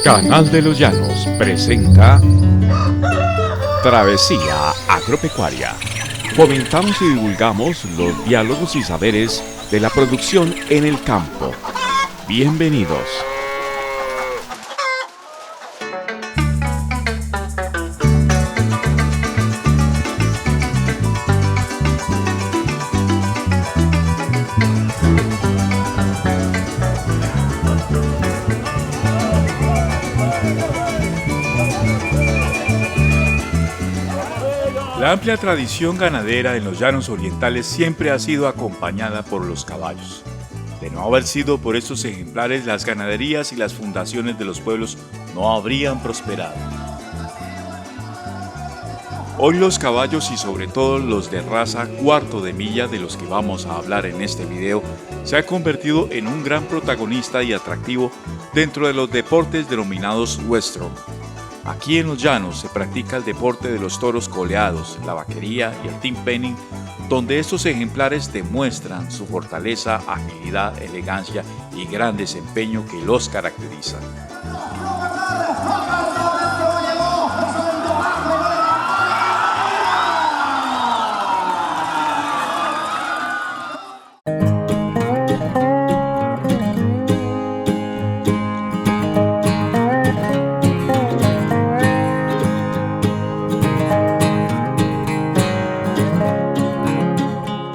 Canal de los Llanos presenta Travesía Agropecuaria. Fomentamos y divulgamos los diálogos y saberes de la producción en el campo. Bienvenidos. La amplia tradición ganadera en los llanos orientales siempre ha sido acompañada por los caballos. De no haber sido por estos ejemplares, las ganaderías y las fundaciones de los pueblos no habrían prosperado. Hoy los caballos y sobre todo los de raza cuarto de milla, de los que vamos a hablar en este video, se han convertido en un gran protagonista y atractivo dentro de los deportes denominados western. Aquí en los llanos se practica el deporte de los toros coleados, la vaquería y el team penning, donde estos ejemplares demuestran su fortaleza, agilidad, elegancia y gran desempeño que los caracteriza.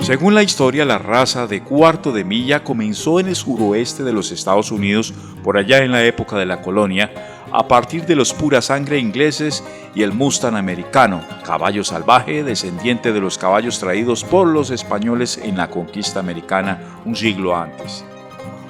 Según la historia, la raza de cuarto de milla comenzó en el suroeste de los Estados Unidos, por allá en la época de la colonia, a partir de los pura sangre ingleses y el Mustang americano, caballo salvaje descendiente de los caballos traídos por los españoles en la conquista americana un siglo antes.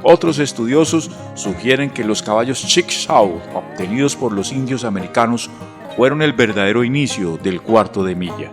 Otros estudiosos sugieren que los caballos Chickasaw, obtenidos por los indios americanos, fueron el verdadero inicio del cuarto de milla.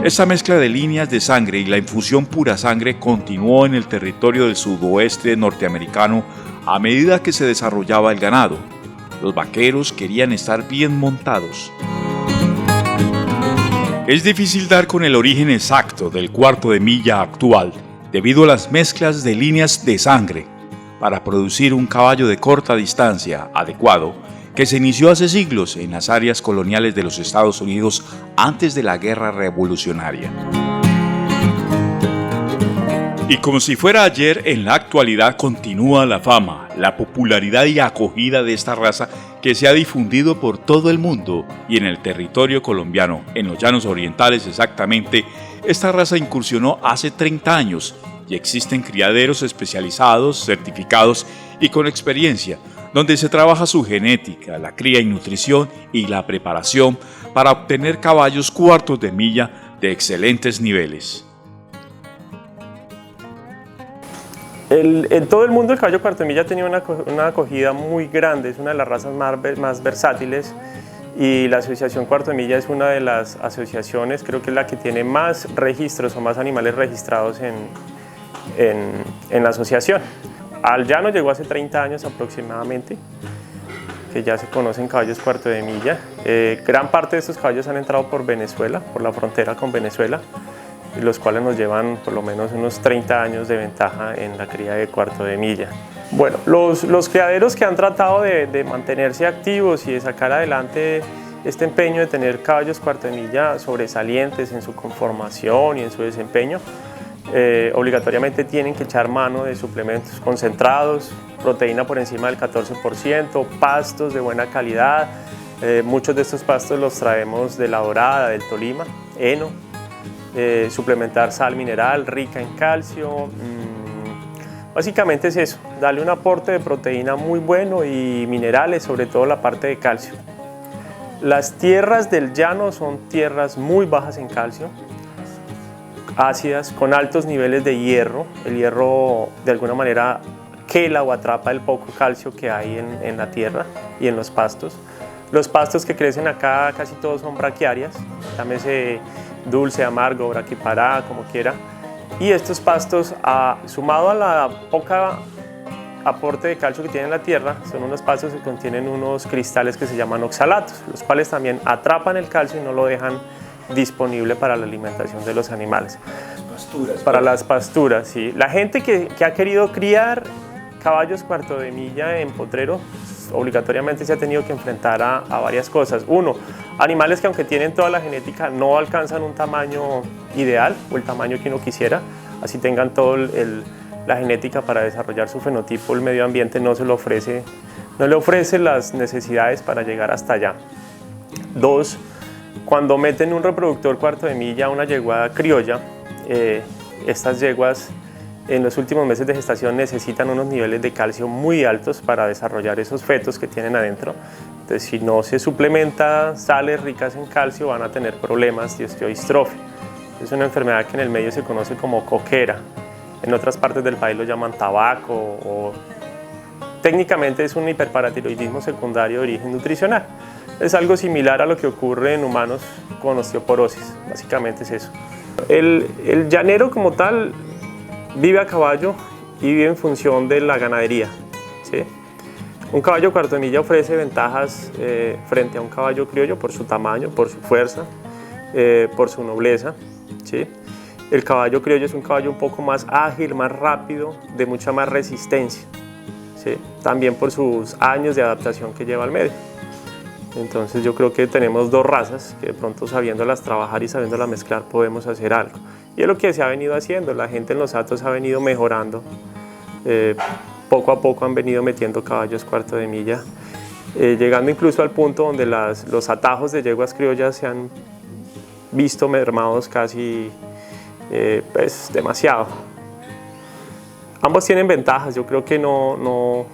Esta mezcla de líneas de sangre y la infusión pura sangre continuó en el territorio del sudoeste norteamericano a medida que se desarrollaba el ganado. Los vaqueros querían estar bien montados. Es difícil dar con el origen exacto del cuarto de milla actual, debido a las mezclas de líneas de sangre, para producir un caballo de corta distancia adecuado, que se inició hace siglos en las áreas coloniales de los Estados Unidos antes de la Guerra Revolucionaria. Y como si fuera ayer, en la actualidad continúa la fama, la popularidad y acogida de esta raza que se ha difundido por todo el mundo y en el territorio colombiano, en los llanos orientales exactamente. Esta raza incursionó hace 30 años y existen criaderos especializados, certificados y con experiencia, donde se trabaja su genética, la cría y nutrición y la preparación para obtener caballos cuartos de milla de excelentes niveles. En todo el mundo el caballo cuarto de milla ha tenido una acogida muy grande, es una de las razas más versátiles y la asociación cuarto de milla es una de las asociaciones, creo que es la que tiene más registros o más animales registrados en la asociación. Al llano llegó hace 30 años aproximadamente, que ya se conocen caballos cuarto de milla. Gran parte de estos caballos han entrado por Venezuela, por la frontera con Venezuela, los cuales nos llevan por lo menos unos 30 años de ventaja en la cría de cuarto de milla. Bueno, los criaderos que han tratado de mantenerse activos y de sacar adelante este empeño de tener caballos cuarto de milla sobresalientes en su conformación y en su desempeño, obligatoriamente tienen que echar mano de suplementos concentrados, proteína por encima del 14%, pastos de buena calidad. Muchos de estos pastos los traemos de La Dorada, del Tolima, heno, suplementar sal mineral rica en calcio. Básicamente es eso, darle un aporte de proteína muy bueno y minerales, sobre todo la parte de calcio. Las tierras del llano son tierras muy bajas en calcio, ácidas, con altos niveles de hierro. El hierro de alguna manera quela o atrapa el poco calcio que hay en la tierra y en los pastos. Los pastos que crecen acá casi todos son braquiarias, llámese dulce, amargo, braquipará, como quiera. Y estos pastos, sumado a la poca aporte de calcio que tiene la tierra, son unos pastos que contienen unos cristales que se llaman oxalatos, los cuales también atrapan el calcio y no lo dejan disponible para la alimentación de los animales. Para las pasturas, sí. La gente que ha querido criar caballos cuarto de milla en potrero pues obligatoriamente se ha tenido que enfrentar a varias cosas. Uno, animales que aunque tienen toda la genética no alcanzan un tamaño ideal o el tamaño que uno quisiera, así tengan toda la genética para desarrollar su fenotipo, el medio ambiente no le ofrece las necesidades para llegar hasta allá. Dos, cuando meten un reproductor cuarto de milla a una yeguada criolla, estas yeguas en los últimos meses de gestación necesitan unos niveles de calcio muy altos para desarrollar esos fetos que tienen adentro. Entonces, si no se suplementa sales ricas en calcio, van a tener problemas de osteodistrofia. Es una enfermedad que en el medio se conoce como coquera. En otras partes del país lo llaman tabaco o técnicamente es un hiperparatiroidismo secundario de origen nutricional. Es algo similar a lo que ocurre en humanos con osteoporosis, básicamente es eso. El llanero como tal vive a caballo y vive en función de la ganadería, ¿sí? Un caballo cuarto de milla ofrece ventajas frente a un caballo criollo por su tamaño, por su fuerza, por su nobleza, ¿sí? El caballo criollo es un caballo un poco más ágil, más rápido, de mucha más resistencia, ¿sí? También por sus años de adaptación que lleva al medio. Entonces yo creo que tenemos dos razas que de pronto sabiéndolas trabajar y sabiéndolas mezclar podemos hacer algo. Y es lo que se ha venido haciendo, la gente en los hatos ha venido mejorando. Poco a poco han venido metiendo caballos cuarto de milla, llegando incluso al punto donde los atajos de yeguas criollas se han visto mermados casi pues, demasiado. Ambos tienen ventajas, yo creo que no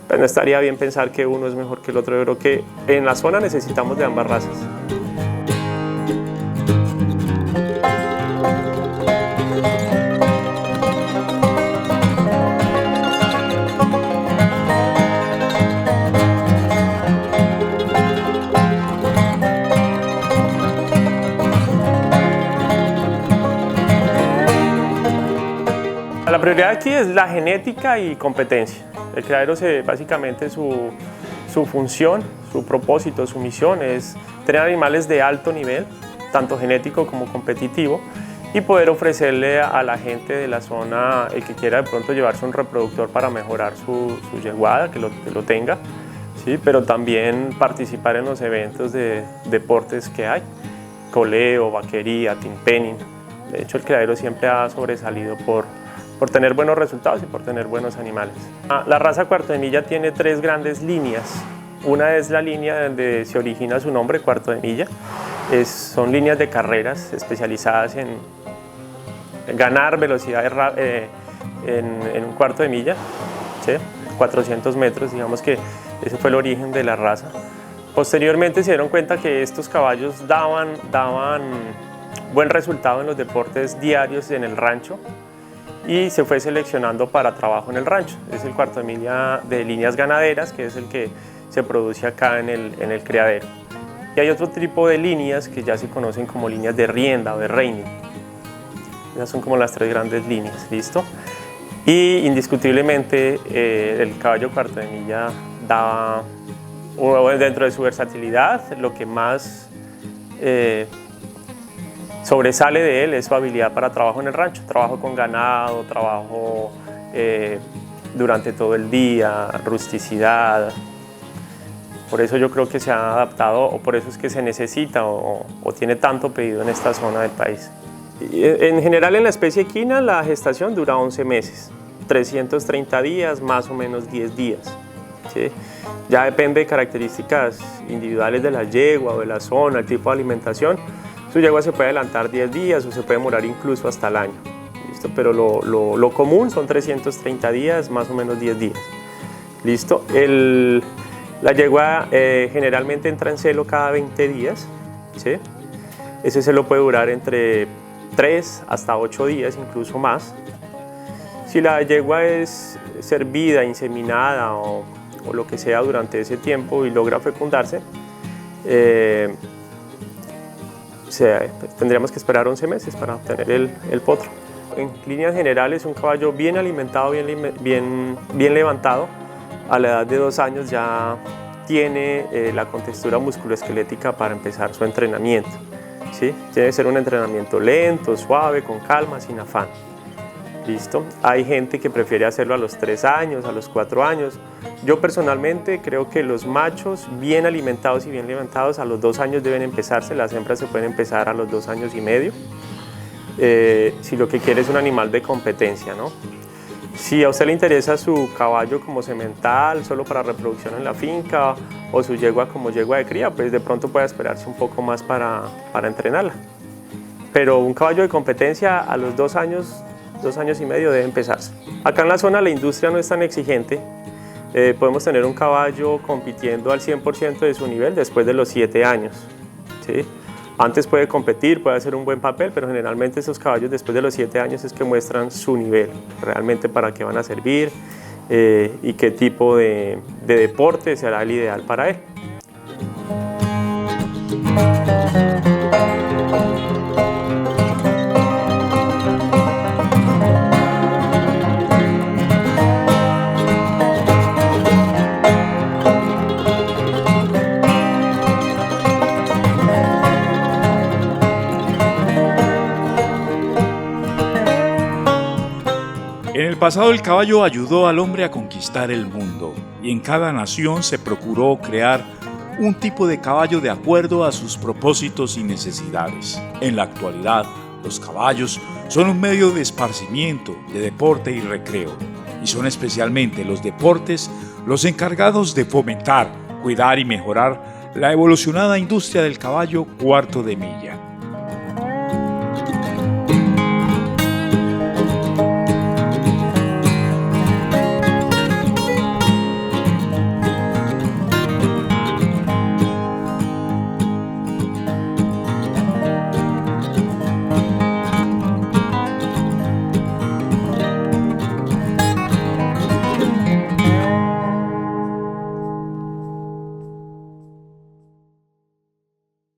estaría bien pensar que uno es mejor que el otro. Yo creo que en la zona necesitamos de ambas razas. La prioridad aquí es la genética y competencia. El criadero básicamente su función, su propósito, su misión es tener animales de alto nivel, tanto genético como competitivo, y poder ofrecerle a la gente de la zona, el que quiera de pronto llevarse un reproductor para mejorar su yeguada, que lo tenga, ¿sí? Pero también participar en los eventos de deportes que hay, coleo, vaquería, team penning. De hecho, el criadero siempre ha sobresalido por tener buenos resultados y por tener buenos animales. La raza cuarto de milla tiene tres grandes líneas. Una es la línea donde se origina su nombre, cuarto de milla. Son líneas de carreras especializadas en ganar velocidad en un cuarto de milla, ¿sí? 400 metros, digamos que ese fue el origen de la raza. Posteriormente se dieron cuenta que estos caballos daban buen resultado en los deportes diarios en el rancho, y se fue seleccionando para trabajo en el rancho. Es el cuarto de milla de líneas ganaderas, que es el que se produce acá en el criadero. Y hay otro tipo de líneas que ya se conocen como líneas de rienda o de reining. Esas son como las tres grandes líneas, ¿listo? Y indiscutiblemente el caballo cuarto de milla daba, dentro de su versatilidad, lo que más sobresale de él es su habilidad para trabajo en el rancho, trabajo con ganado, trabajo durante todo el día, rusticidad. Por eso yo creo que se ha adaptado, o por eso es que se necesita o tiene tanto pedido en esta zona del país. En general en la especie equina la gestación dura 11 meses, 330 días, más o menos 10 días. ¿Sí? Ya depende de características individuales de la yegua o de la zona, el tipo de alimentación. Su yegua se puede adelantar 10 días o se puede demorar incluso hasta el año. ¿Listo? Pero lo común son 330 días, más o menos 10 días. ¿Listo? La yegua generalmente entra en celo cada 20 días. ¿Sí? Ese celo puede durar entre 3 hasta 8 días, incluso más. Si la yegua es servida, inseminada o lo que sea durante ese tiempo y logra fecundarse, tendríamos que esperar 11 meses para obtener el potro. En líneas generales, un caballo bien alimentado, bien levantado, a la edad de 2 años ya tiene la contextura musculoesquelética para empezar su entrenamiento. ¿Sí? Tiene que ser un entrenamiento lento, suave, con calma, sin afán. ¿Listo? Hay gente que prefiere hacerlo a los 3 años, a los 4 años. Yo personalmente creo que los machos bien alimentados y bien alimentados a los 2 años deben empezarse, las hembras se pueden empezar a los 2 años y medio. Si lo que quiere es un animal de competencia, ¿no? Si a usted le interesa su caballo como semental, solo para reproducción en la finca, o su yegua como yegua de cría, pues de pronto puede esperarse un poco más para entrenarla. Pero un caballo de competencia a los 2 años y medio debe empezarse. Acá en la zona la industria no es tan exigente. Podemos tener un caballo compitiendo al 100% de su nivel después de los 7 años. ¿Sí? Antes puede competir, puede hacer un buen papel, pero generalmente esos caballos después de los 7 años es que muestran su nivel, realmente para qué van a servir y qué tipo de deporte será el ideal para él. En el pasado el caballo ayudó al hombre a conquistar el mundo y en cada nación se procuró crear un tipo de caballo de acuerdo a sus propósitos y necesidades. En la actualidad, los caballos son un medio de esparcimiento, de deporte y recreo, y son especialmente los deportes los encargados de fomentar, cuidar y mejorar la evolucionada industria del caballo cuarto de milla.